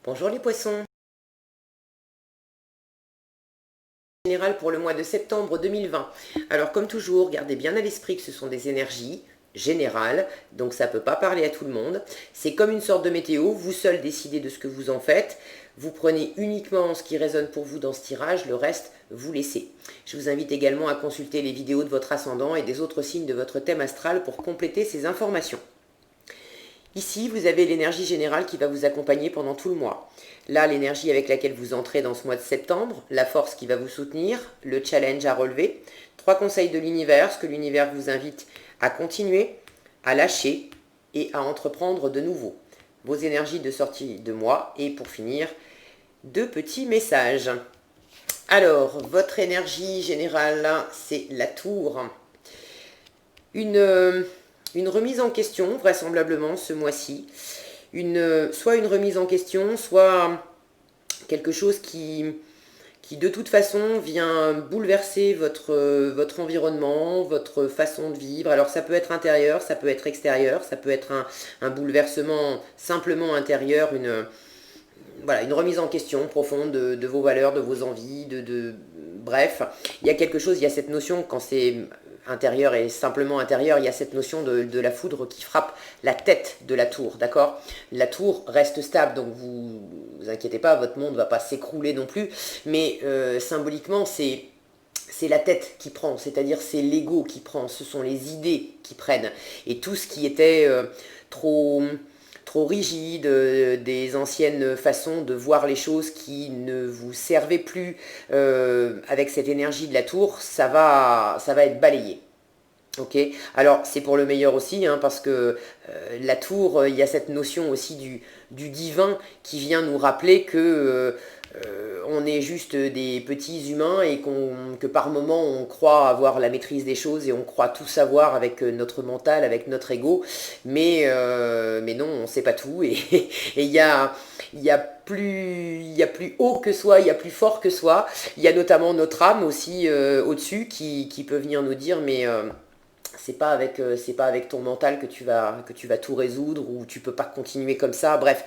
Bonjour les poissons. Général pour le mois de septembre 2020. Alors comme toujours, gardez bien à l'esprit que ce sont des énergies générales, donc ça ne peut pas parler à tout le monde. C'est comme une sorte de météo, vous seul décidez de ce que vous en faites. Vous prenez uniquement ce qui résonne pour vous dans ce tirage, le reste, vous laissez. Je vous invite également à consulter les vidéos de votre ascendant et des autres signes de votre thème astral pour compléter ces informations. Ici, vous avez l'énergie générale qui va vous accompagner pendant tout le mois. Là, l'énergie avec laquelle vous entrez dans ce mois de septembre, la force qui va vous soutenir, le challenge à relever, 3 conseils de l'univers, ce que l'univers vous invite à continuer, à lâcher et à entreprendre de nouveau. Vos énergies de sortie de mois et pour finir, 2 petits messages. Alors, votre énergie générale, c'est la tour. Une remise en question, vraisemblablement, ce mois-ci. Soit une remise en question, soit quelque chose qui de toute façon vient bouleverser votre environnement, votre façon de vivre. Alors ça peut être intérieur, ça peut être extérieur, ça peut être un bouleversement simplement intérieur, voilà, une remise en question profonde de vos valeurs, de vos envies, bref, il y a quelque chose, il y a cette notion, quand c'est intérieur et simplement intérieur, il y a cette notion de la foudre qui frappe la tête de la tour, d'accord? La tour reste stable, donc vous inquiétez pas, votre monde ne va pas s'écrouler non plus, mais symboliquement, c'est la tête qui prend, c'est-à-dire c'est l'ego qui prend, ce sont les idées qui prennent. Et tout ce qui était trop rigide, des anciennes façons de voir les choses qui ne vous servaient plus avec cette énergie de la tour, ça va être balayé. Ok, alors c'est pour le meilleur aussi, hein, parce que la tour, il y a cette notion aussi du divin qui vient nous rappeler que on est juste des petits humains et que par moment on croit avoir la maîtrise des choses et on croit tout savoir avec notre mental, avec notre ego, mais non, on ne sait pas tout et il y a plus haut que soi, il y a plus fort que soi, il y a notamment notre âme aussi au-dessus qui peut venir nous dire mais c'est pas avec ton mental que tu vas tout résoudre ou tu peux pas continuer comme ça. Bref,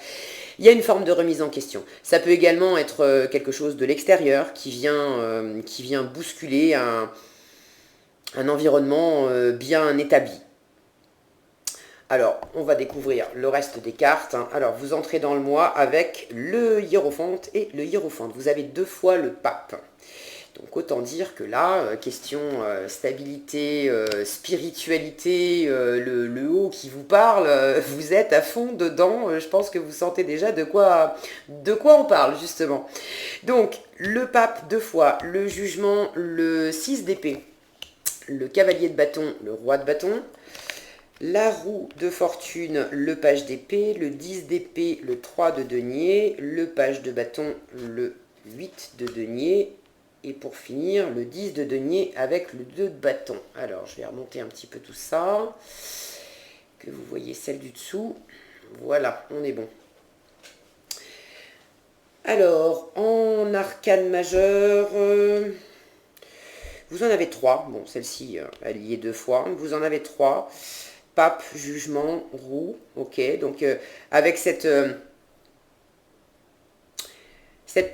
il y a une forme de remise en question. Ça peut également être quelque chose de l'extérieur qui vient bousculer un environnement bien établi. Alors, on va découvrir le reste des cartes. Alors, vous entrez dans le mois avec le hiérophante et le hiérophante. Vous avez 2 fois le pape. Donc autant dire que là, question stabilité, spiritualité, le haut qui vous parle, vous êtes à fond dedans. Je pense que vous sentez déjà de quoi on parle justement. Donc le pape 2 fois, le jugement, le 6 d'épée, le cavalier de bâton, le roi de bâton, la roue de fortune, le page d'épée, le 10 d'épée, le 3 de denier, le page de bâton, le 8 de denier, et pour finir, le 10 de denier avec le 2 de bâton. Alors, je vais remonter un petit peu tout ça, que vous voyez celle du dessous. Voilà, on est bon. Alors, en arcane majeur, vous en avez 3. Bon, celle-ci, elle y est 2 fois. Vous en avez 3. Pape, jugement, roue. Ok, donc avec cette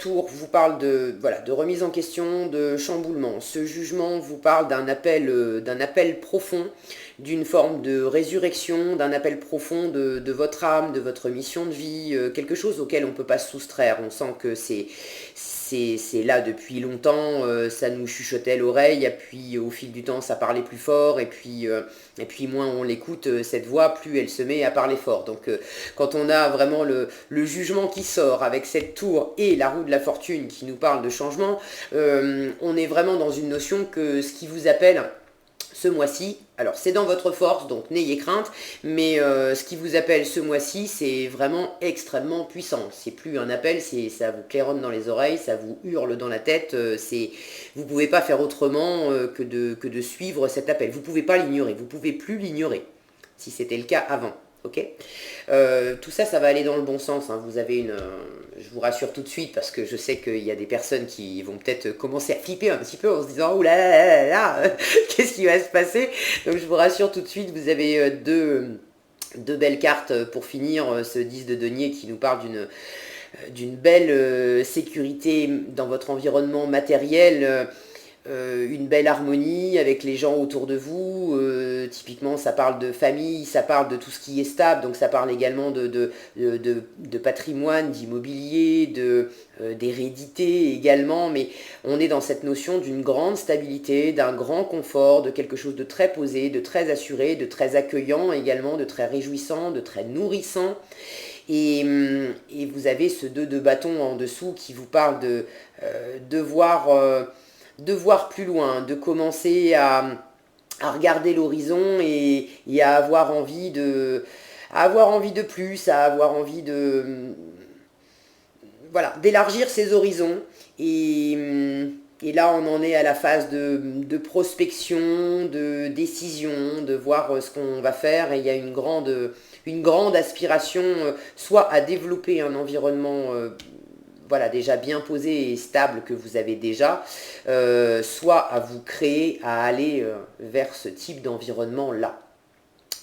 tour vous parle de remise en question, de chamboulement. Ce jugement vous parle d'un appel profond, d'une forme de résurrection, d'un appel profond de votre âme, de votre mission de vie, quelque chose auquel on ne peut pas se soustraire. On sent que c'est là depuis longtemps, ça nous chuchotait l'oreille, et puis au fil du temps ça parlait plus fort, et puis moins on l'écoute, cette voix, plus elle se met à parler fort. Donc quand on a vraiment le jugement qui sort avec cette tour et la roue de la fortune qui nous parle de changement, on est vraiment dans une notion que ce qui vous appelle ce mois-ci, alors c'est dans votre force, donc n'ayez crainte, mais ce qui vous appelle ce mois-ci, c'est vraiment extrêmement puissant. C'est plus un appel, ça vous claironne dans les oreilles, ça vous hurle dans la tête, vous ne pouvez pas faire autrement que de suivre cet appel. Vous ne pouvez pas l'ignorer, vous ne pouvez plus l'ignorer, si c'était le cas avant. Ok, tout ça, ça va aller dans le bon sens. Hein. Vous avez je vous rassure tout de suite parce que je sais qu'il y a des personnes qui vont peut-être commencer à flipper un petit peu en se disant ouh là là là là, qu'est-ce qui va se passer? Donc je vous rassure tout de suite, vous avez deux belles cartes pour finir ce 10 de denier qui nous parle d'une belle sécurité dans votre environnement matériel, une belle harmonie avec les gens autour de vous. Typiquement, ça parle de famille, ça parle de tout ce qui est stable, donc ça parle également de patrimoine, d'immobilier, d'hérédité également, mais on est dans cette notion d'une grande stabilité, d'un grand confort, de quelque chose de très posé, de très assuré, de très accueillant également, de très réjouissant, de très nourrissant. Et vous avez ce 2 de bâton en dessous qui vous parle de voir plus loin, de commencer à regarder l'horizon et à avoir envie de plus, à avoir envie voilà, d'élargir ses horizons. Et là, on en est à la phase de prospection, de décision, de voir ce qu'on va faire. Et il y a une grande aspiration, soit à développer un environnement voilà, déjà bien posé et stable que vous avez déjà, soit à vous créer, à aller vers ce type d'environnement-là.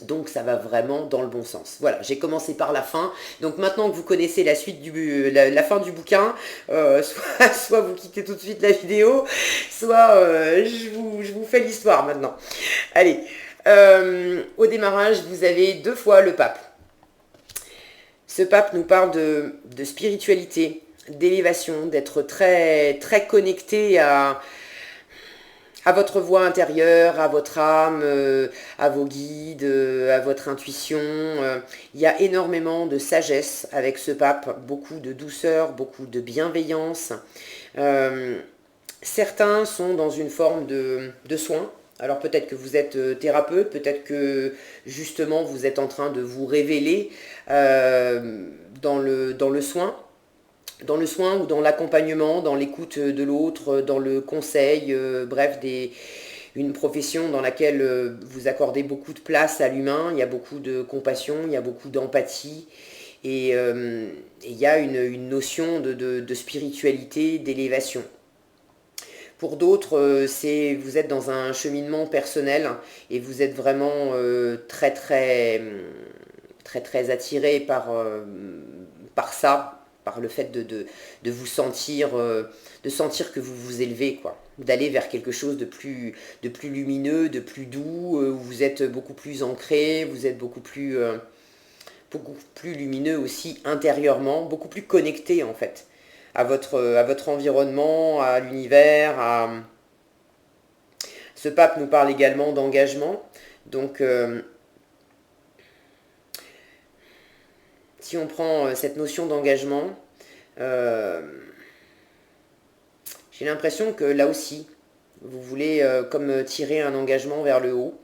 Donc ça va vraiment dans le bon sens. Voilà, j'ai commencé par la fin. Donc maintenant que vous connaissez la suite la fin du bouquin, soit vous quittez tout de suite la vidéo, soit je vous fais l'histoire maintenant. Allez, au démarrage, vous avez 2 fois le pape. Ce pape nous parle de spiritualité, d'élévation, d'être très, très connecté à votre voix intérieure, à votre âme, à vos guides, à votre intuition. Il y a énormément de sagesse avec ce pape, beaucoup de douceur, beaucoup de bienveillance. Certains sont dans une forme de soin. Alors peut-être que vous êtes thérapeute, peut-être que justement vous êtes en train de vous révéler dans le soin. Dans le soin ou dans l'accompagnement, dans l'écoute de l'autre, dans le conseil, bref, une profession dans laquelle vous accordez beaucoup de place à l'humain, il y a beaucoup de compassion, il y a beaucoup d'empathie, et il y a une notion de spiritualité, d'élévation. Pour d'autres, vous êtes dans un cheminement personnel et vous êtes vraiment très très très très attiré par ça, par le fait de vous sentir, de sentir que vous vous élevez, quoi, d'aller vers quelque chose de plus lumineux, de plus doux, où vous êtes beaucoup plus ancré, vous êtes beaucoup plus lumineux aussi intérieurement, beaucoup plus connecté en fait à votre environnement, à l'univers. Ce pape nous parle également d'engagement, donc si on prend cette notion d'engagement, j'ai l'impression que là aussi, vous voulez comme tirer un engagement vers le haut.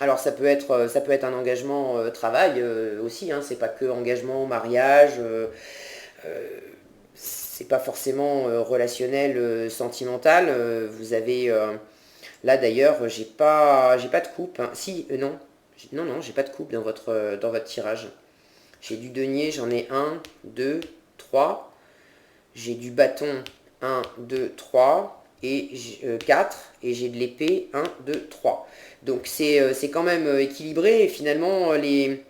Alors ça peut être un engagement travail aussi, hein, c'est pas que engagement mariage, c'est pas forcément relationnel, sentimental. Vous avez là d'ailleurs, j'ai pas de coupe, hein. Si, non. Non, j'ai pas de coupe dans votre tirage. J'ai du denier, j'en ai 1, 2, 3. J'ai du bâton, 1, 2, 3. Et 4. Et j'ai de l'épée, 1, 2, 3. Donc c'est quand même équilibré. Et finalement, les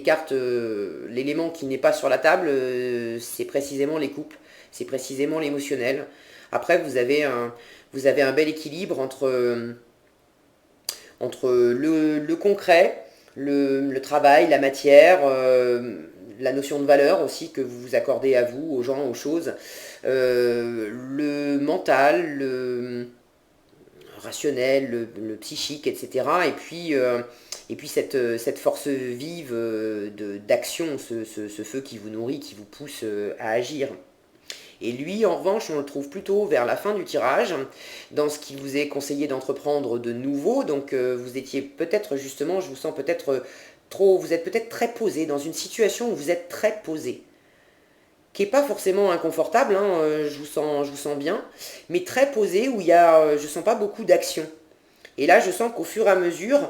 cartes, l'élément qui n'est pas sur la table, c'est précisément les coupes. C'est précisément l'émotionnel. Après, vous avez un bel équilibre entre le concret, le travail, la matière, la notion de valeur aussi que vous vous accordez à vous, aux gens, aux choses, le mental, le rationnel, le psychique, etc. Et puis cette force vive d'action, ce feu qui vous nourrit, qui vous pousse à agir. Et lui, en revanche, on le trouve plutôt vers la fin du tirage, dans ce qui vous est conseillé d'entreprendre de nouveau. Donc vous étiez peut-être justement, je vous sens peut-être vous êtes peut-être très posé, dans une situation où vous êtes très posé, qui n'est pas forcément inconfortable, hein, je vous sens bien, mais très posé, où je sens pas beaucoup d'action. Et là, je sens qu'au fur et à mesure,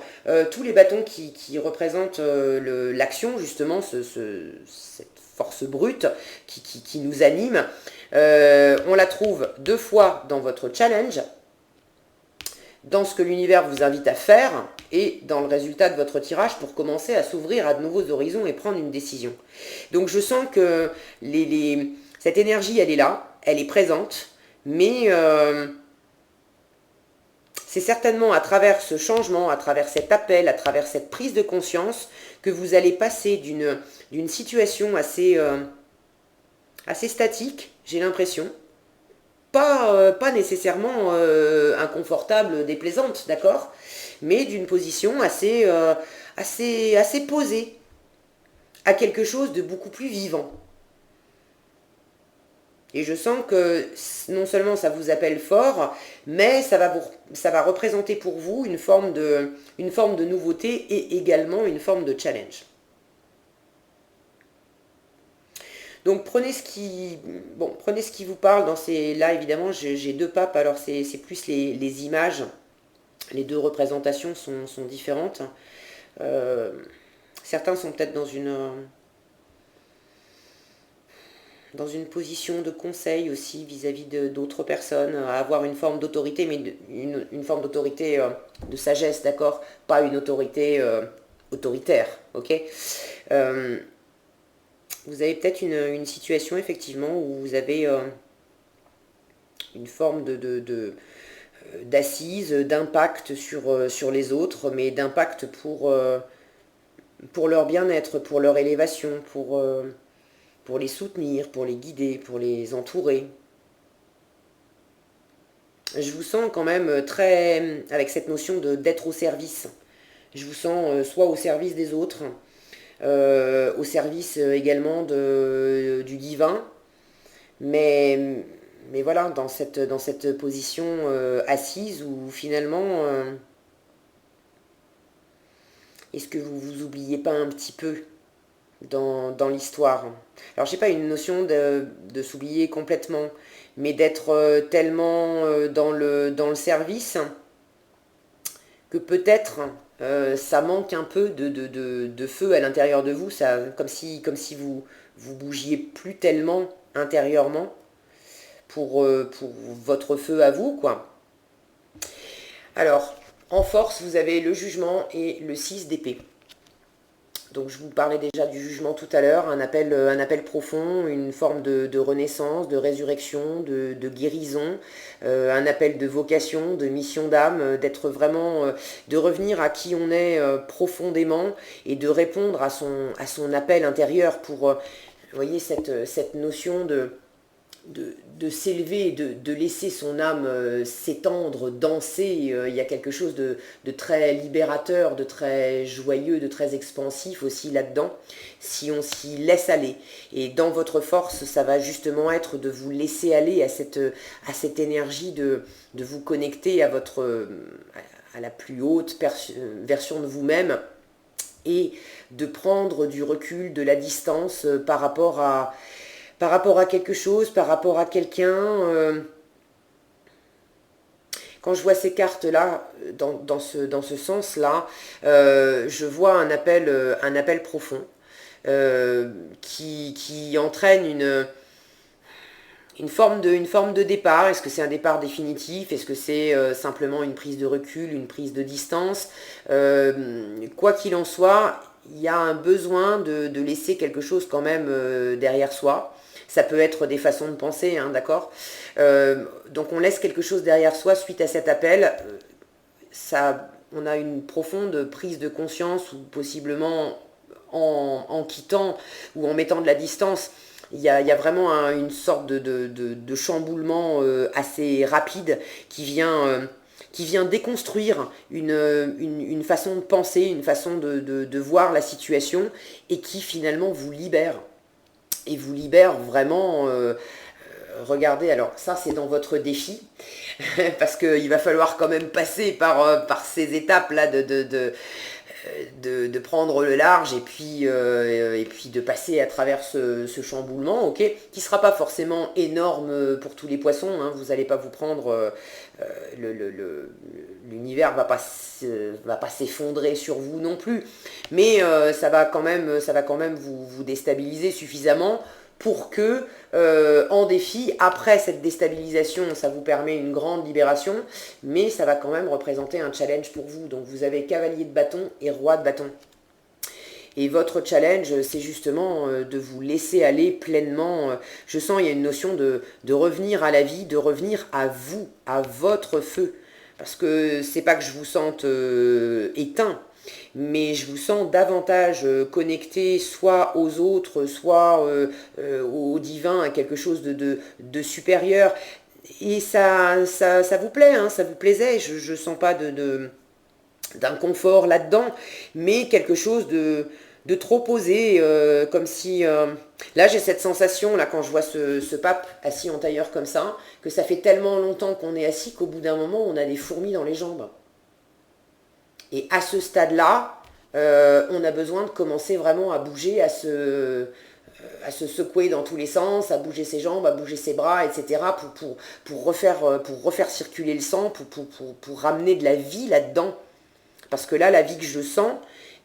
tous les bâtons qui représentent l'action, justement, cette force brute qui nous anime, on la trouve 2 fois dans votre challenge, dans ce que l'univers vous invite à faire et dans le résultat de votre tirage pour commencer à s'ouvrir à de nouveaux horizons et prendre une décision. Donc je sens que cette énergie, elle est là, elle est présente, mais c'est certainement à travers ce changement, à travers cet appel, à travers cette prise de conscience que vous allez passer d'une situation assez statique, j'ai l'impression, pas nécessairement inconfortable, déplaisante, d'accord, mais d'une position assez posée, à quelque chose de beaucoup plus vivant. Et je sens que non seulement ça vous appelle fort, mais ça va représenter pour vous une forme de nouveauté et également une forme de challenge. Donc prenez ce qui vous parle dans ces... Là évidemment j'ai deux papes, alors c'est plus les images, les deux représentations sont différentes. Certains sont peut-être dans une position de conseil aussi vis-à-vis d'autres personnes, à avoir une forme d'autorité, mais une forme d'autorité de sagesse, d'accord? Pas une autorité autoritaire, ok? Vous avez peut-être une situation effectivement où vous avez une forme d'assise, d'impact sur les autres, mais d'impact pour leur bien-être, pour leur élévation, pour les soutenir, pour les guider, pour les entourer. Je vous sens quand même très avec cette notion d'être au service. Je vous sens soit au service des autres, au service également du divin, mais voilà, dans cette position assise où finalement, est-ce que vous vous oubliez pas un petit peu dans l'histoire? Alors j'ai pas une notion de s'oublier complètement, mais d'être tellement dans le service que peut-être ça manque un peu de feu à l'intérieur de vous, ça, comme si vous bougiez plus tellement intérieurement pour votre feu à vous, quoi. Alors, en force, vous avez le jugement et le 6 d'épée. Donc je vous parlais déjà du jugement tout à l'heure, un appel profond, une forme de renaissance, de résurrection, de guérison, un appel de vocation, de mission d'âme, d'être vraiment, de revenir à qui on est profondément et de répondre à son appel intérieur pour, vous voyez, cette notion de s'élever, de laisser son âme s'étendre, danser. Il y a quelque chose de très libérateur, de très joyeux, de très expansif aussi là-dedans, si on s'y laisse aller. Et dans votre force, ça va justement être de vous laisser aller à cette énergie, de vous connecter à la plus haute version de vous-même, et de prendre du recul, de la distance par rapport à quelque chose, par rapport à quelqu'un. Quand je vois ces cartes-là, dans ce sens-là, je vois un appel profond qui entraîne une forme de départ. Est-ce que c'est un départ définitif? Est-ce que c'est simplement une prise de recul, une prise de distance? Quoi qu'il en soit, il y a un besoin de laisser quelque chose quand même derrière soi. Ça peut être des façons de penser, hein, d'accord? Donc on laisse quelque chose derrière soi suite à cet appel. On a une profonde prise de conscience, ou possiblement en quittant ou en mettant de la distance. Il y a vraiment une sorte de chamboulement assez rapide qui vient déconstruire une façon de penser, une façon de voir la situation, et qui finalement vous libère. Et vous libère vraiment. Regardez, alors ça c'est dans votre défi, parce qu'il va falloir quand même passer par ces étapes-là de prendre le large, et puis de passer à travers ce chamboulement, ok, qui ne sera pas forcément énorme pour tous les poissons, hein. Vous n'allez pas vous prendre l'univers va pas s'effondrer sur vous non plus, mais ça va quand même vous déstabiliser suffisamment pour que, en défi, après cette déstabilisation, ça vous permet une grande libération, mais ça va quand même représenter un challenge pour vous. Donc vous avez cavalier de bâton et roi de bâton. Et votre challenge, c'est justement de vous laisser aller pleinement. Je sens il y a une notion de revenir à la vie, de revenir à vous, à votre feu. Parce que c'est pas que je vous sente éteint, mais je vous sens davantage connecté soit aux autres, soit au divin, à quelque chose de supérieur. Et ça vous plaît, hein, ça vous plaisait. Je ne sens pas d'inconfort là-dedans, mais quelque chose de trop posé, comme si... là, j'ai cette sensation, là, quand je vois ce pape assis en tailleur comme ça, que ça fait tellement longtemps qu'on est assis qu'au bout d'un moment, on a des fourmis dans les jambes. Et à ce stade-là, on a besoin de commencer vraiment à bouger, à se secouer dans tous les sens, à bouger ses jambes, à bouger ses bras, etc. pour refaire circuler le sang, pour ramener de la vie là-dedans. Parce que là, la vie que je sens,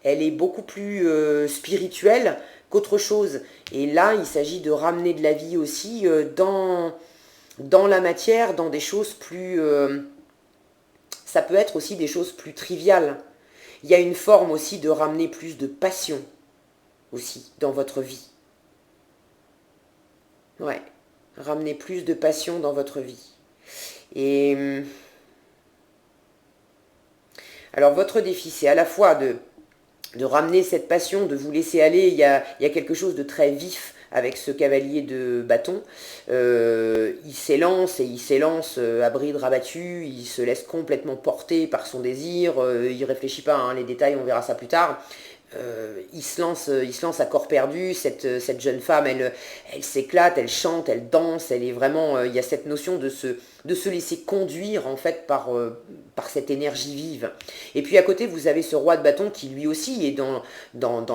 elle est beaucoup plus spirituelle qu'autre chose. Et là, il s'agit de ramener de la vie aussi dans la matière, dans des choses plus... ça peut être aussi des choses plus triviales. Il y a une forme aussi de ramener plus de passion aussi dans votre vie. Ouais, ramener plus de passion dans votre vie. Et alors votre défi, c'est à la fois de ramener cette passion, de vous laisser aller. Il y a quelque chose de très vif avec ce cavalier de bâton. Il s'élance et il s'élance à bride rabattue, il se laisse complètement porter par son désir, il réfléchit pas, hein, les détails on verra ça plus tard. Il se lance à corps perdu. Cette jeune femme, elle s'éclate, elle chante, elle danse, elle est vraiment, il y a cette notion de se laisser conduire en fait par cette énergie vive. Et puis à côté, vous avez ce roi de bâton qui lui aussi est dans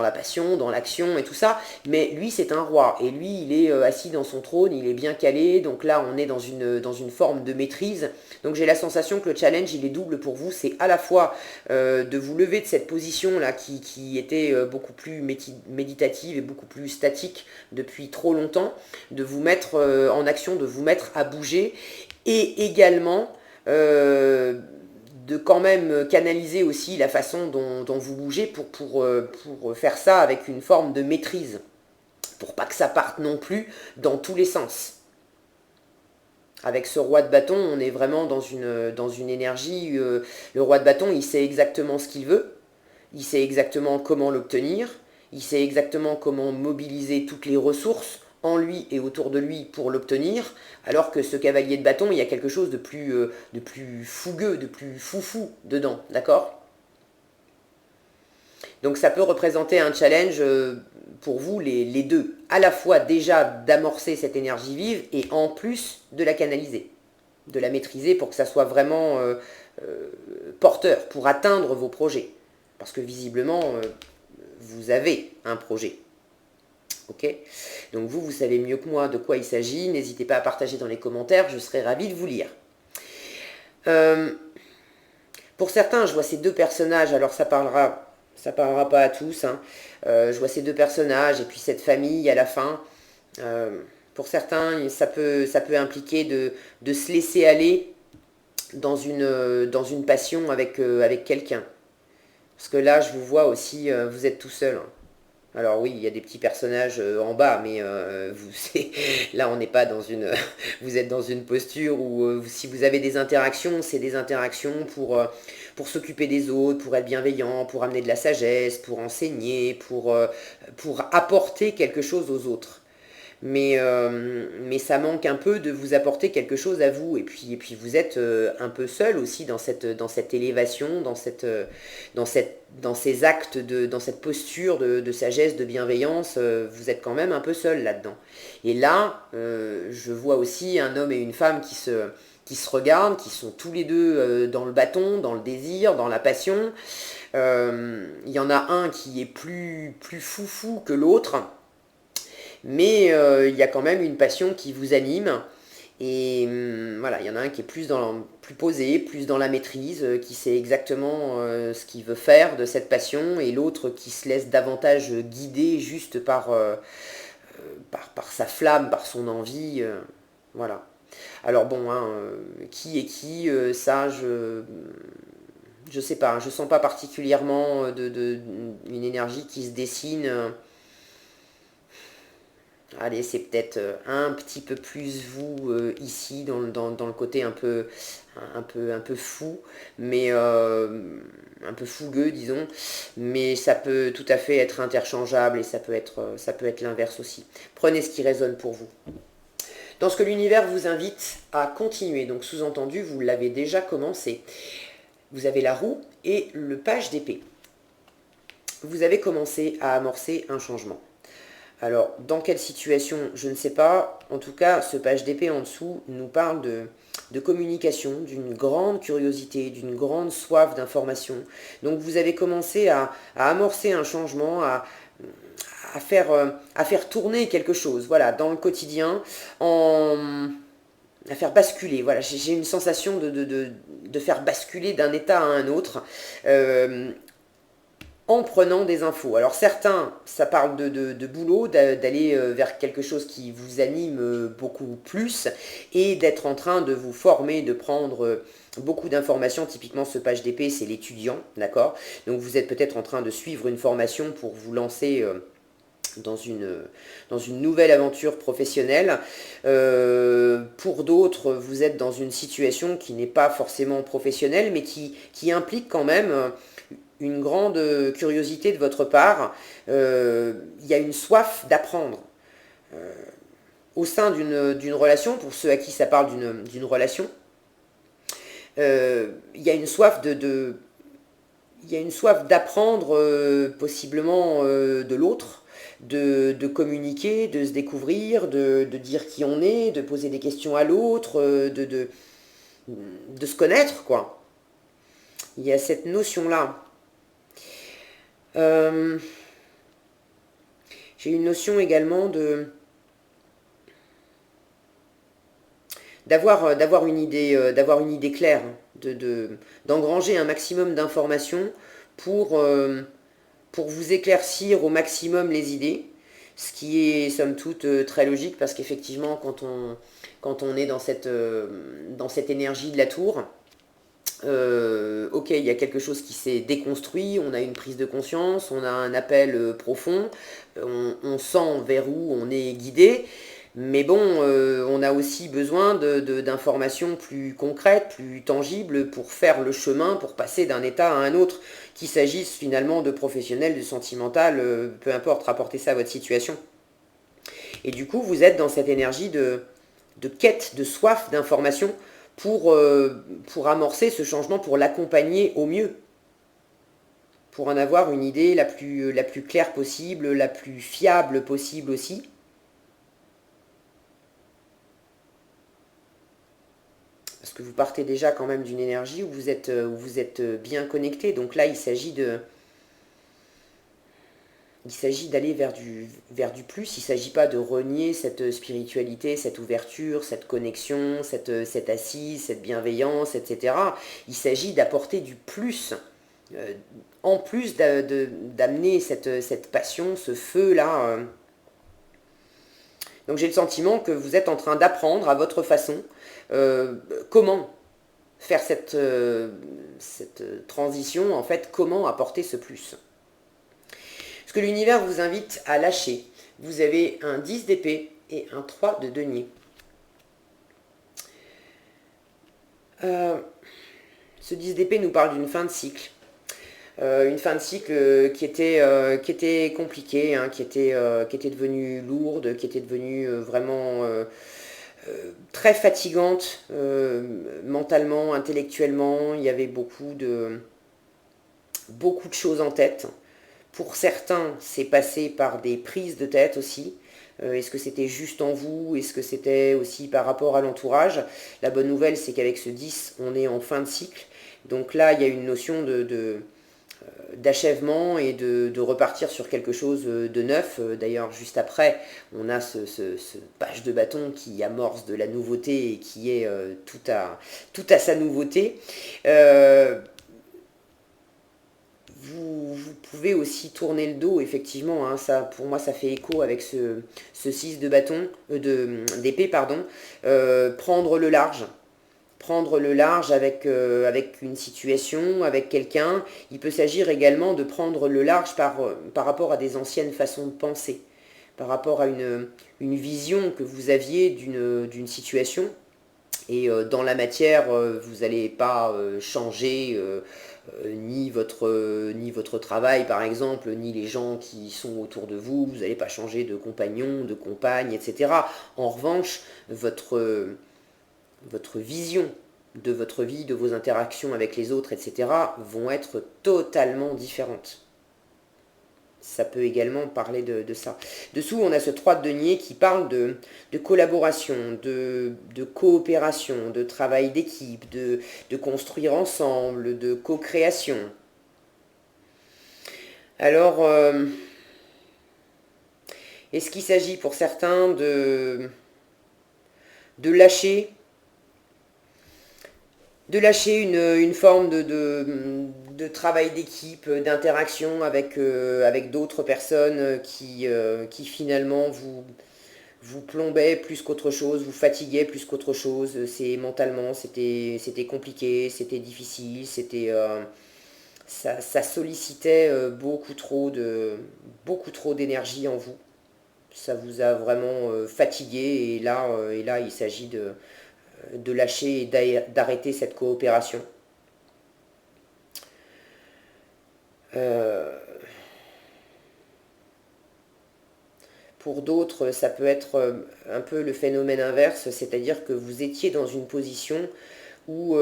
la passion, dans l'action et tout ça, mais lui c'est un roi, et lui il est assis dans son trône, il est bien calé, donc là on est dans une forme de maîtrise. Donc j'ai la sensation que le challenge il est double pour vous, c'est à la fois de vous lever de cette position là qui était beaucoup plus méditative et beaucoup plus statique depuis trop longtemps, de vous mettre en action, de vous mettre à bouger, et également de quand même canaliser aussi la façon dont vous bougez pour faire ça avec une forme de maîtrise, pour pas que ça parte non plus dans tous les sens. Avec ce roi de bâton, on est vraiment dans une énergie, le roi de bâton, il sait exactement ce qu'il veut, il sait exactement comment l'obtenir, il sait exactement comment mobiliser toutes les ressources en lui et autour de lui pour l'obtenir, alors que ce cavalier de bâton, il y a quelque chose de plus fougueux, de plus foufou dedans, d'accord ? Donc ça peut représenter un challenge pour vous, les deux, à la fois déjà d'amorcer cette énergie vive et en plus de la canaliser, de la maîtriser pour que ça soit vraiment porteur, pour atteindre vos projets. Parce que visiblement, vous avez un projet. Ok ? Donc vous savez mieux que moi de quoi il s'agit. N'hésitez pas à partager dans les commentaires, je serai ravie de vous lire. Pour certains, je vois ces deux personnages, alors ça parlera pas à tous, hein. Je vois ces deux personnages et puis cette famille à la fin. Pour certains, ça peut impliquer de se laisser aller dans une passion avec quelqu'un. Parce que là, je vous vois aussi, vous êtes tout seul, hein. Alors oui, il y a des petits personnages en bas, mais là on n'est pas dans une... vous êtes dans une posture où si vous avez des interactions, c'est des interactions pour s'occuper des autres, pour être bienveillant, pour amener de la sagesse, pour enseigner, pour apporter quelque chose aux autres. Mais ça manque un peu de vous apporter quelque chose à vous. Et puis vous êtes un peu seul aussi dans cette élévation, dans ces actes, dans cette posture de sagesse, de bienveillance. Vous êtes quand même un peu seul là-dedans. Et là, je vois aussi un homme et une femme qui se regardent, qui sont tous les deux dans le bâton, dans le désir, dans la passion. Il y en a un qui est plus foufou que l'autre. Mais il y a quand même une passion qui vous anime Et voilà, il y en a un qui est plus posé, plus dans la maîtrise, qui sait exactement ce qu'il veut faire de cette passion, et l'autre qui se laisse davantage guider juste par sa flamme, par son envie. Voilà. Alors bon, hein, qui est qui, ça, je sais pas, je sens pas particulièrement une énergie qui se dessine. Allez, c'est peut-être un petit peu plus vous ici, dans le côté un peu fou, mais un peu fougueux, disons. Mais ça peut tout à fait être interchangeable, et ça peut être l'inverse aussi. Prenez ce qui résonne pour vous. Dans ce que l'univers vous invite à continuer, donc sous-entendu, vous l'avez déjà commencé. Vous avez la roue et le page d'épée. Vous avez commencé à amorcer un changement. Alors, dans quelle situation, je ne sais pas. En tout cas, ce page d'épée en dessous nous parle de communication, d'une grande curiosité, d'une grande soif d'information. Donc, vous avez commencé à amorcer un changement, à faire tourner quelque chose, voilà, dans le quotidien, à faire basculer. Voilà, j'ai une sensation de faire basculer d'un état à un autre. En prenant des infos. Alors certains, ça parle de boulot, d'aller vers quelque chose qui vous anime beaucoup plus, et d'être en train de vous former, de prendre beaucoup d'informations. Typiquement, ce page d'épée, c'est l'étudiant, d'accord? Donc vous êtes peut-être en train de suivre une formation pour vous lancer dans une nouvelle aventure professionnelle. Pour d'autres, vous êtes dans une situation qui n'est pas forcément professionnelle, mais qui implique quand même une grande curiosité de votre part. Il y a une soif d'apprendre. Au sein d'une relation, pour ceux à qui ça parle d'une relation, il y a une soif il y a une soif d'apprendre possiblement de l'autre, de communiquer, de se découvrir, de dire qui on est, de poser des questions à l'autre, de se connaître, quoi. Il y a cette notion-là. J'ai une notion également d'avoir une idée claire, d'engranger un maximum d'informations pour vous éclaircir au maximum les idées, ce qui est somme toute très logique, parce qu'effectivement quand on est dans cette énergie de la tour, ok, il y a quelque chose qui s'est déconstruit, on a une prise de conscience, on a un appel profond, on sent vers où on est guidé, mais bon, on a aussi besoin d'informations plus concrètes, plus tangibles, pour faire le chemin, pour passer d'un état à un autre, qu'il s'agisse finalement de professionnel, de sentimental, peu importe, rapportez ça à votre situation. Et du coup, vous êtes dans cette énergie de quête, de soif d'information, pour amorcer ce changement, pour l'accompagner au mieux, pour en avoir une idée la plus claire possible, la plus fiable possible aussi. Parce que vous partez déjà quand même d'une énergie où vous êtes bien connecté. Donc là, il s'agit d'aller vers du plus. Il ne s'agit pas de renier cette spiritualité, cette ouverture, cette connexion, cette assise, cette bienveillance, etc. Il s'agit d'apporter du plus, en plus d'amener cette passion, ce feu-là. Donc j'ai le sentiment que vous êtes en train d'apprendre à votre façon comment faire cette transition, en fait, comment apporter ce plus. Ce que l'univers vous invite à lâcher, vous avez un 10 d'épée et un 3 de denier. Ce 10 d'épée nous parle d'une fin de cycle. Une fin de cycle qui était compliquée, hein, qui était devenue lourde, qui était devenue vraiment très fatigante, mentalement, intellectuellement. Il y avait beaucoup de choses en tête. Pour certains, c'est passé par des prises de tête aussi. Est-ce que c'était juste en vous? Est-ce que c'était aussi par rapport à l'entourage? La bonne nouvelle, c'est qu'avec ce 10, on est en fin de cycle. Donc là, il y a une notion d'achèvement et de repartir sur quelque chose de neuf. D'ailleurs, juste après, on a ce page de bâton qui amorce de la nouveauté et qui est tout à sa nouveauté. Vous pouvez aussi tourner le dos, effectivement, hein, ça, pour moi ça fait écho avec ce 6 de bâton, d'épée, pardon, prendre le large. Prendre le large avec une situation, avec quelqu'un. Il peut s'agir également de prendre le large par rapport à des anciennes façons de penser, par rapport à une vision que vous aviez d'une situation. Et dans la matière, vous n'allez pas changer ni votre travail, par exemple, ni les gens qui sont autour de vous. Vous n'allez pas changer de compagnon, de compagne, etc. En revanche, votre vision de votre vie, de vos interactions avec les autres, etc., vont être totalement différentes. Ça peut également parler de ça. Dessous, on a ce 3 de denier qui parle de collaboration, de coopération, de travail d'équipe, de construire ensemble, de co-création. Alors, est-ce qu'il s'agit pour certains de lâcher une forme de travail d'équipe, d'interaction avec d'autres personnes qui finalement vous plombaient plus qu'autre chose, vous fatiguaient plus qu'autre chose. Mentalement, c'était compliqué, c'était difficile, ça sollicitait beaucoup trop d'énergie en vous. Ça vous a vraiment fatigué, et là il s'agit de lâcher et d'arrêter cette coopération. Pour d'autres, ça peut être un peu le phénomène inverse, c'est-à-dire que vous étiez dans une position où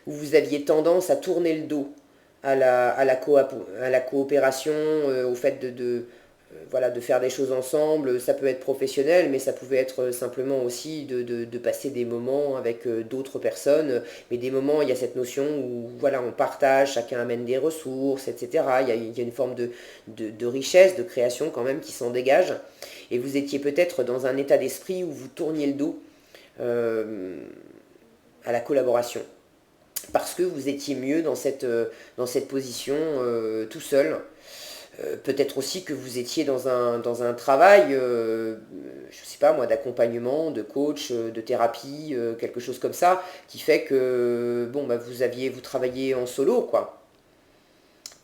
vous aviez tendance à tourner le dos à la coopération, au fait voilà, de faire des choses ensemble. Ça peut être professionnel, mais ça pouvait être simplement aussi de passer des moments avec d'autres personnes. Mais des moments, il y a cette notion où voilà, on partage, chacun amène des ressources, etc. Il y a une forme de richesse, de création quand même qui s'en dégage. Et vous étiez peut-être dans un état d'esprit où vous tourniez le dos à la collaboration, parce que vous étiez mieux dans cette position tout seul. Peut-être aussi que vous étiez dans un travail, je ne sais pas moi, d'accompagnement, de coach, de thérapie, quelque chose comme ça, qui fait que bon, bah, vous travaillez en solo, quoi.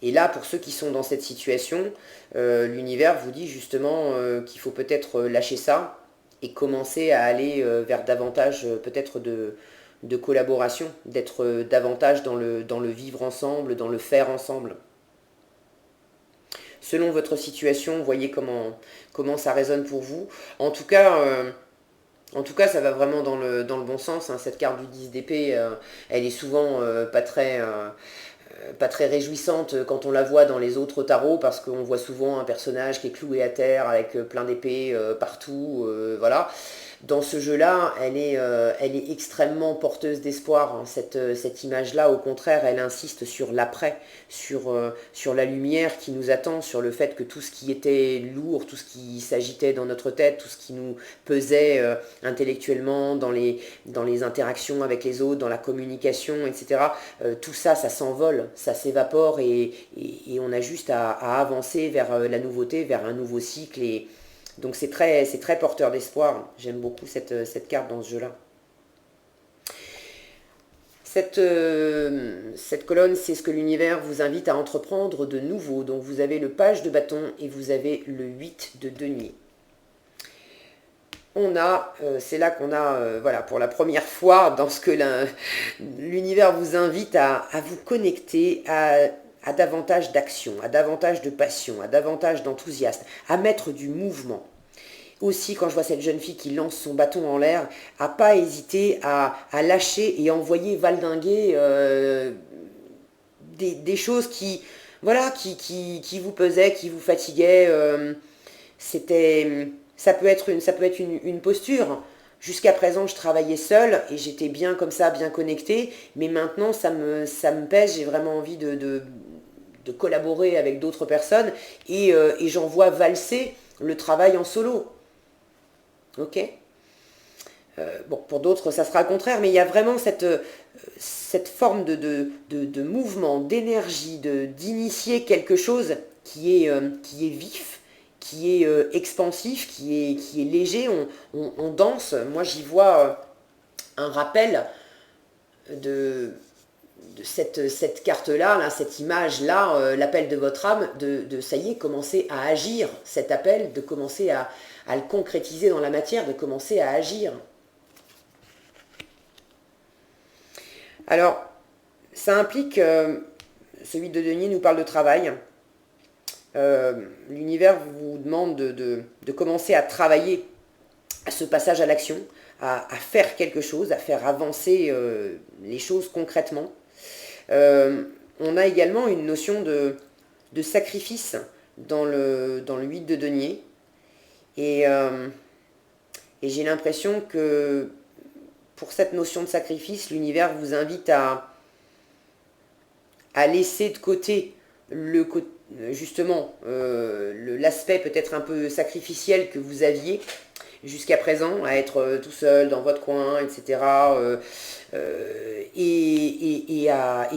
Et là, pour ceux qui sont dans cette situation, l'univers vous dit justement qu'il faut peut-être lâcher ça et commencer à aller vers davantage peut-être de collaboration, d'être davantage dans le vivre ensemble, dans le faire ensemble. Selon votre situation, voyez comment ça résonne pour vous. En tout cas, ça va vraiment dans le bon sens, hein. Cette carte du 10 d'épée, elle est souvent pas très réjouissante quand on la voit dans les autres tarots, parce qu'on voit souvent un personnage qui est cloué à terre avec plein d'épées partout, voilà. Dans ce jeu-là, elle est extrêmement porteuse d'espoir, hein. Cette image-là, au contraire, elle insiste sur l'après, sur la lumière qui nous attend, sur le fait que tout ce qui était lourd, tout ce qui s'agitait dans notre tête, tout ce qui nous pesait intellectuellement, dans les interactions avec les autres, dans la communication, etc., tout ça, ça s'envole, ça s'évapore, et on a juste à avancer vers la nouveauté, vers un nouveau cycle. Et donc c'est très porteur d'espoir. J'aime beaucoup cette carte dans ce jeu-là. Cette colonne, c'est ce que l'univers vous invite à entreprendre de nouveau. Donc vous avez le page de bâton et vous avez le 8 de denier. C'est là qu'on a, voilà, pour la première fois, dans ce que l'univers vous invite à vous connecter à davantage d'action, à davantage de passion, à davantage d'enthousiasme, à mettre du mouvement. Aussi, quand je vois cette jeune fille qui lance son bâton en l'air, à pas hésiter à lâcher et envoyer valdinguer des choses qui vous pesaient, qui vous fatiguaient. Ça peut être une posture. Jusqu'à présent, je travaillais seule et j'étais bien comme ça, bien connectée. Mais maintenant, ça me pèse. J'ai vraiment envie de collaborer avec d'autres personnes et j'en vois valser le travail en solo. Ok. Bon, pour d'autres, ça sera le contraire, mais il y a vraiment cette forme de mouvement, d'énergie, d'initier quelque chose qui est vif, qui est expansif, qui est léger. On danse. Moi, j'y vois un rappel de cette carte-là, là, cette image-là, l'appel de votre âme, ça y est, commencer à agir, cet appel, de commencer à le concrétiser dans la matière, de commencer à agir. Alors, ça implique, celui de denier nous parle de travail. L'univers vous demande de commencer à travailler à ce passage à l'action, à faire quelque chose, à faire avancer les choses concrètement. On a également une notion de sacrifice dans le 8 de denier. Et j'ai l'impression que pour cette notion de sacrifice, l'univers vous invite à laisser de côté justement l'aspect peut-être un peu sacrificiel que vous aviez jusqu'à présent, à être tout seul dans votre coin, etc. Et à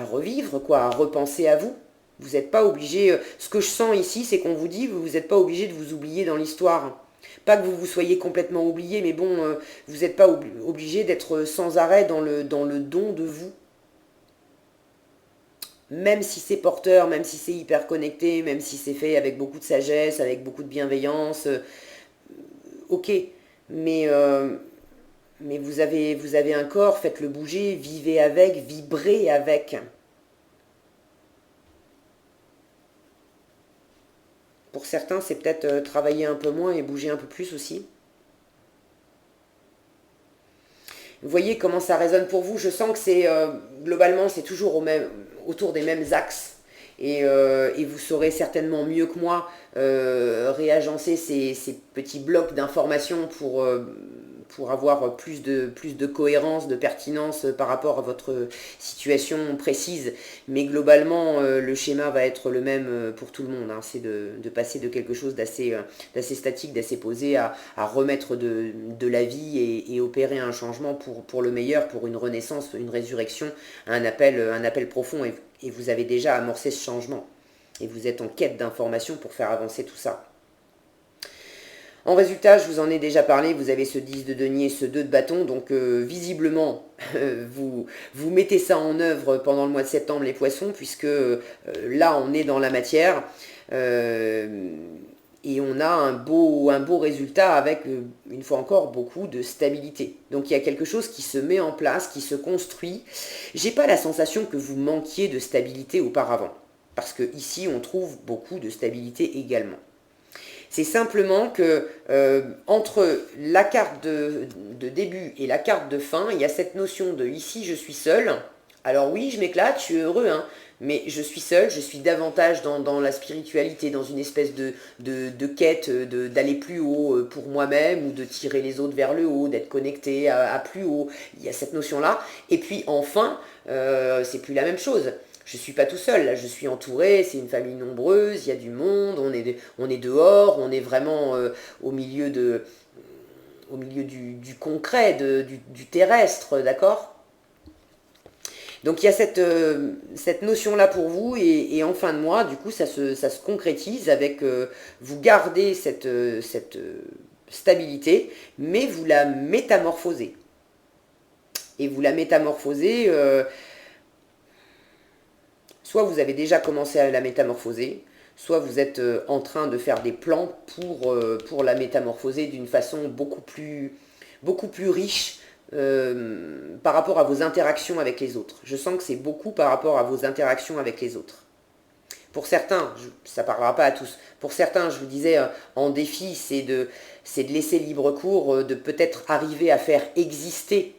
revivre, quoi, à repenser à vous. Vous n'êtes pas obligé. Ce que je sens ici, c'est qu'on vous dit, vous n'êtes pas obligé de vous oublier dans l'histoire. Pas que vous vous soyez complètement oublié, mais bon, vous n'êtes pas obligé d'être sans arrêt dans le don de vous. Même si c'est porteur, même si c'est hyper connecté, même si c'est fait avec beaucoup de sagesse, avec beaucoup de bienveillance, ok, mais vous avez un corps, faites-le bouger, vivez avec, vibrez avec. Pour certains, c'est peut-être travailler un peu moins et bouger un peu plus aussi. Vous voyez comment ça résonne pour vous. Je sens que c'est globalement, c'est toujours autour des mêmes axes. Et vous saurez certainement mieux que moi réagencer ces petits blocs d'informations pour avoir plus de cohérence, de pertinence par rapport à votre situation précise. Mais globalement, le schéma va être le même pour tout le monde. Hein. C'est de passer de quelque chose d'assez statique, d'assez posé, à remettre de la vie et opérer un changement pour le meilleur, pour une renaissance, une résurrection, un appel profond. Et vous avez déjà amorcé ce changement. Et vous êtes en quête d'informations pour faire avancer tout ça. En résultat, je vous en ai déjà parlé, vous avez ce 10 de denier, ce 2 de bâton, donc visiblement, vous mettez ça en œuvre pendant le mois de septembre, les poissons, puisque là, on est dans la matière, et on a un beau résultat avec, une fois encore, beaucoup de stabilité. Donc il y a quelque chose qui se met en place, qui se construit. J'ai pas la sensation que vous manquiez de stabilité auparavant, parce que ici, on trouve beaucoup de stabilité également. C'est simplement que entre la carte de début et la carte de fin, il y a cette notion de ici je suis seul. Alors oui, je m'éclate, je suis heureux, hein, mais je suis seul, je suis davantage dans la spiritualité, dans une espèce de quête, d'aller plus haut pour moi-même ou de tirer les autres vers le haut, d'être connecté à plus haut. Il y a cette notion-là. Et puis enfin, c'est plus la même chose. Je ne suis pas tout seul, là je suis entouré, c'est une famille nombreuse, il y a du monde, on est dehors, on est vraiment au milieu du concret, du terrestre, d'accord? Donc il y a cette notion-là pour vous, et en fin de mois, du coup, ça se concrétise avec, vous gardez cette stabilité, mais vous la métamorphosez. Et vous la métamorphosez... soit vous avez déjà commencé à la métamorphoser, soit vous êtes en train de faire des plans pour la métamorphoser d'une façon beaucoup plus riche par rapport à vos interactions avec les autres. Je sens que c'est beaucoup par rapport à vos interactions avec les autres. Pour certains, ça ne parlera pas à tous, pour certains, je vous disais, en défi, c'est de laisser libre cours, de peut-être arriver à faire exister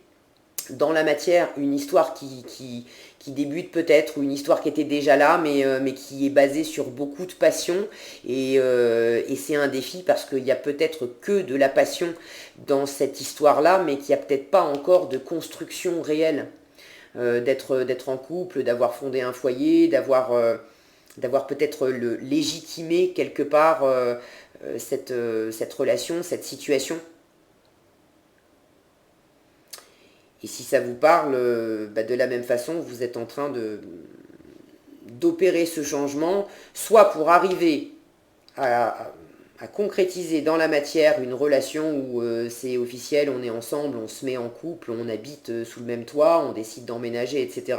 dans la matière une histoire qui débute peut-être, ou une histoire qui était déjà là, mais qui est basée sur beaucoup de passion, et c'est un défi parce qu'il n'y a peut-être que de la passion dans cette histoire-là, mais qu'il n'y a peut-être pas encore de construction réelle, d'être en couple, d'avoir fondé un foyer, d'avoir d'avoir peut-être légitimé quelque part cette relation, cette situation. Et si ça vous parle, de la même façon, vous êtes en train d'opérer ce changement, soit pour arriver à concrétiser dans la matière une relation où c'est officiel, on est ensemble, on se met en couple, on habite sous le même toit, on décide d'emménager, etc.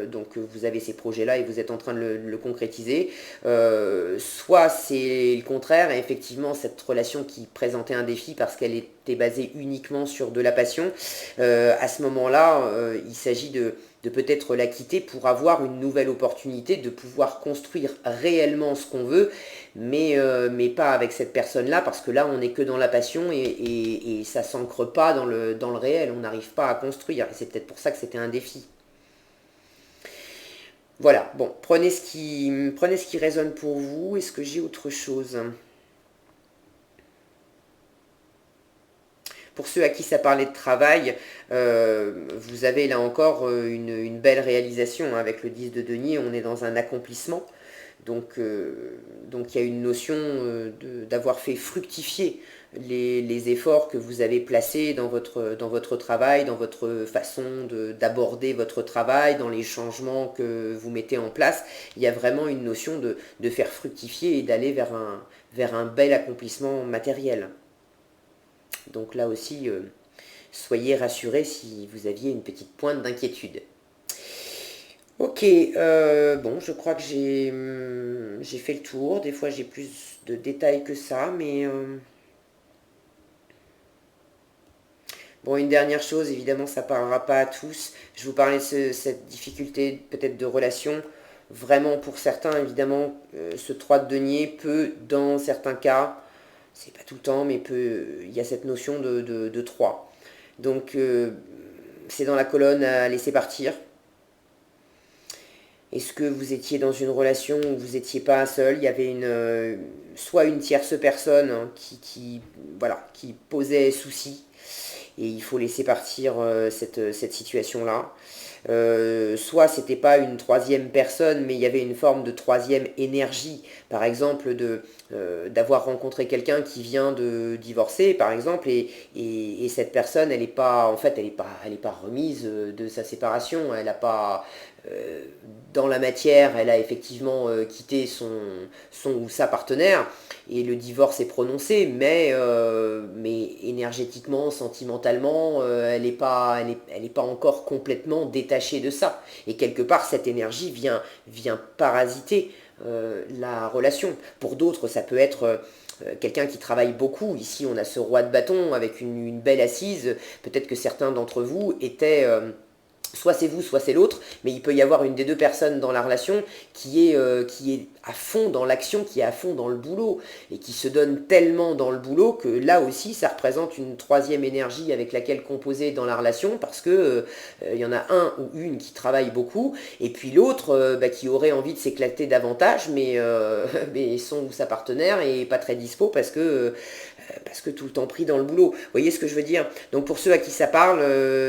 Donc vous avez ces projets-là et vous êtes en train de le concrétiser. Soit c'est le contraire, et effectivement cette relation qui présentait un défi parce qu'elle était basée uniquement sur de la passion, à ce moment-là, il s'agit de peut-être la quitter pour avoir une nouvelle opportunité de pouvoir construire réellement ce qu'on veut, mais pas avec cette personne-là, parce que là, on n'est que dans la passion et ça s'ancre pas dans le réel, on n'arrive pas à construire. Et c'est peut-être pour ça que c'était un défi. Voilà, bon, prenez ce qui résonne pour vous. Est-ce que j'ai autre chose? Pour ceux à qui ça parlait de travail, vous avez là encore une belle réalisation avec le 10 de denier, on est dans un accomplissement. Donc il y a une notion d'avoir fait fructifier les efforts que vous avez placés dans votre travail, dans votre façon d'aborder votre travail, dans les changements que vous mettez en place. Il y a vraiment une notion de faire fructifier et d'aller vers un bel accomplissement matériel. Donc là aussi, soyez rassurés si vous aviez une petite pointe d'inquiétude. Ok, bon, je crois que j'ai fait le tour. Des fois, j'ai plus de détails que ça, mais... Bon, une dernière chose, évidemment, ça ne parlera pas à tous. Je vous parlais de cette difficulté peut-être de relation. Vraiment, pour certains, évidemment, ce 3 de denier peut, dans certains cas, c'est pas tout le temps, mais il y a cette notion de 3. Donc, c'est dans la colonne à laisser partir. Est-ce que vous étiez dans une relation où vous n'étiez pas seul? Il y avait soit une tierce personne, hein, qui posait souci, et il faut laisser partir cette situation-là. Soit c'était pas une troisième personne, mais il y avait une forme de troisième énergie, par exemple d'avoir rencontré quelqu'un qui vient de divorcer, par exemple, et cette personne, elle est pas, en fait, elle est pas remise de sa séparation, elle a pas dans la matière, elle a effectivement quitté son ou sa partenaire, et le divorce est prononcé, mais énergétiquement, sentimentalement, elle n'est pas encore complètement détachée de ça. Et quelque part, cette énergie vient parasiter la relation. Pour d'autres, ça peut être quelqu'un qui travaille beaucoup. Ici, on a ce roi de bâton avec une belle assise. Peut-être que certains d'entre vous étaient... soit c'est vous, soit c'est l'autre, mais il peut y avoir une des deux personnes dans la relation qui est à fond dans l'action, qui est à fond dans le boulot, et qui se donne tellement dans le boulot que là aussi, ça représente une troisième énergie avec laquelle composer dans la relation, parce que il y en a un ou une qui travaille beaucoup, et puis l'autre qui aurait envie de s'éclater davantage, mais son ou sa partenaire est pas très dispo parce que tout le temps pris dans le boulot. Vous voyez ce que je veux dire? Donc pour ceux à qui ça parle,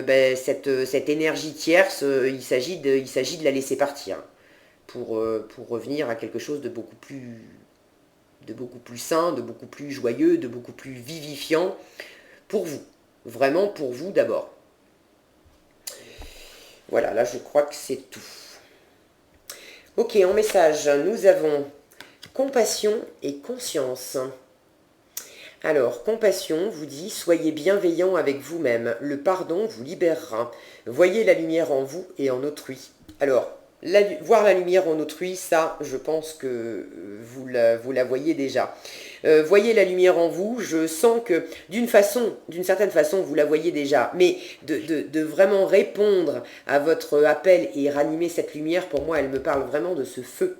cette énergie tierce, il s'agit de la laisser partir pour revenir à quelque chose de beaucoup plus sain, de beaucoup plus joyeux, de beaucoup plus vivifiant pour vous. Vraiment pour vous d'abord. Voilà, là je crois que c'est tout. Ok, en message, nous avons compassion et conscience. Alors, compassion vous dit, soyez bienveillant avec vous-même, le pardon vous libérera. Voyez la lumière en vous et en autrui. Alors, voir la lumière en autrui, ça, je pense que vous la voyez déjà. Voyez la lumière en vous, je sens que d'une certaine façon, vous la voyez déjà, mais de vraiment répondre à votre appel et ranimer cette lumière, pour moi, elle me parle vraiment de ce feu.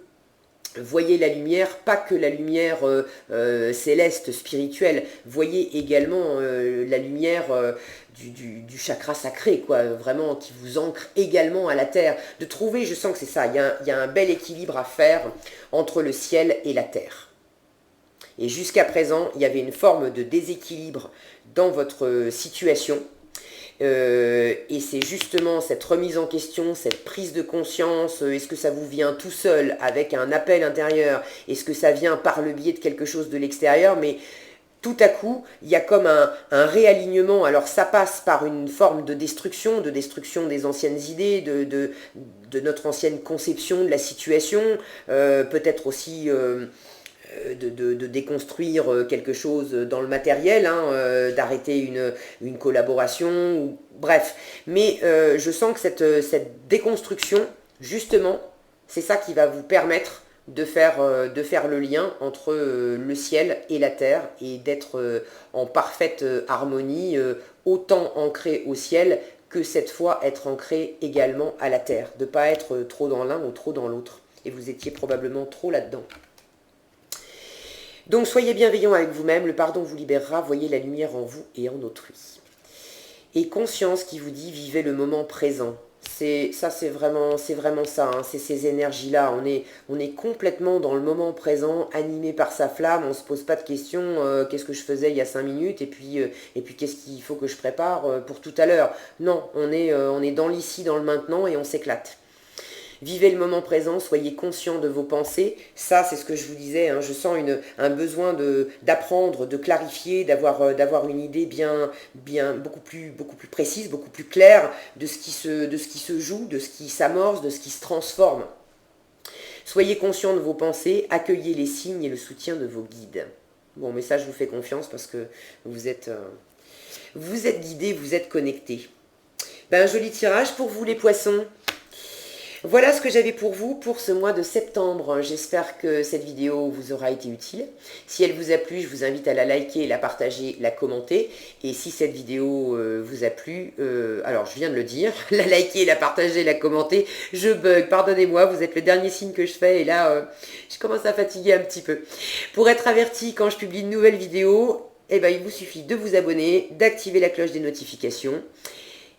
Voyez la lumière, pas que la lumière céleste, spirituelle, voyez également la lumière du chakra sacré, quoi, vraiment qui vous ancre également à la terre. De trouver, je sens que c'est ça, il y a un bel équilibre à faire entre le ciel et la terre. Et jusqu'à présent, il y avait une forme de déséquilibre dans votre situation. Et c'est justement cette remise en question, cette prise de conscience, est-ce que ça vous vient tout seul avec un appel intérieur, est-ce que ça vient par le biais de quelque chose de l'extérieur, mais tout à coup, il y a comme un réalignement. Alors ça passe par une forme de destruction des anciennes idées, de notre ancienne conception de la situation, peut-être aussi de déconstruire quelque chose dans le matériel, hein, d'arrêter une collaboration, ou, bref. Mais je sens que cette déconstruction, justement, c'est ça qui va vous permettre de faire le lien entre le ciel et la terre et d'être en parfaite harmonie, autant ancré au ciel que cette fois être ancré également à la terre, de ne pas être trop dans l'un ou trop dans l'autre. Et vous étiez probablement trop là-dedans. Donc soyez bienveillants avec vous-même, le pardon vous libérera, voyez la lumière en vous et en autrui. Et conscience qui vous dit vivez le moment présent. C'est vraiment ça, hein, c'est ces énergies-là. On est complètement dans le moment présent, animé par sa flamme, on ne se pose pas de questions, qu'est-ce que je faisais il y a 5 minutes, et puis qu'est-ce qu'il faut que je prépare pour tout à l'heure. Non, on est dans l'ici, dans le maintenant, et on s'éclate. Vivez le moment présent, soyez conscient de vos pensées. Ça, c'est ce que je vous disais, hein, je sens un besoin d'apprendre, de clarifier, d'avoir une idée bien beaucoup plus précise, beaucoup plus claire de ce qui se joue, de ce qui s'amorce, de ce qui se transforme. Soyez conscient de vos pensées, accueillez les signes et le soutien de vos guides. Bon, mais ça, je vous fais confiance parce que vous êtes guidés, vous êtes connectés. Un joli tirage pour vous les poissons. Voilà ce que j'avais pour vous pour ce mois de septembre. J'espère que cette vidéo vous aura été utile. Si elle vous a plu, je vous invite à la liker, la partager, la commenter. Et si cette vidéo vous a plu, alors je viens de le dire, la liker, la partager, la commenter, je bug, pardonnez-moi, vous êtes le dernier signe que je fais et là, je commence à fatiguer un petit peu. Pour être averti quand je publie une nouvelle vidéo, il vous suffit de vous abonner, d'activer la cloche des notifications.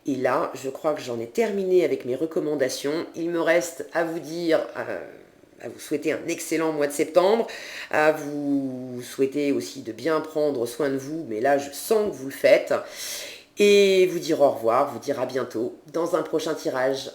Et là, je crois que j'en ai terminé avec mes recommandations. Il me reste à vous dire, à vous souhaiter un excellent mois de septembre, à vous souhaiter aussi de bien prendre soin de vous, mais là, je sens que vous le faites. Et vous dire au revoir, vous dire à bientôt dans un prochain tirage.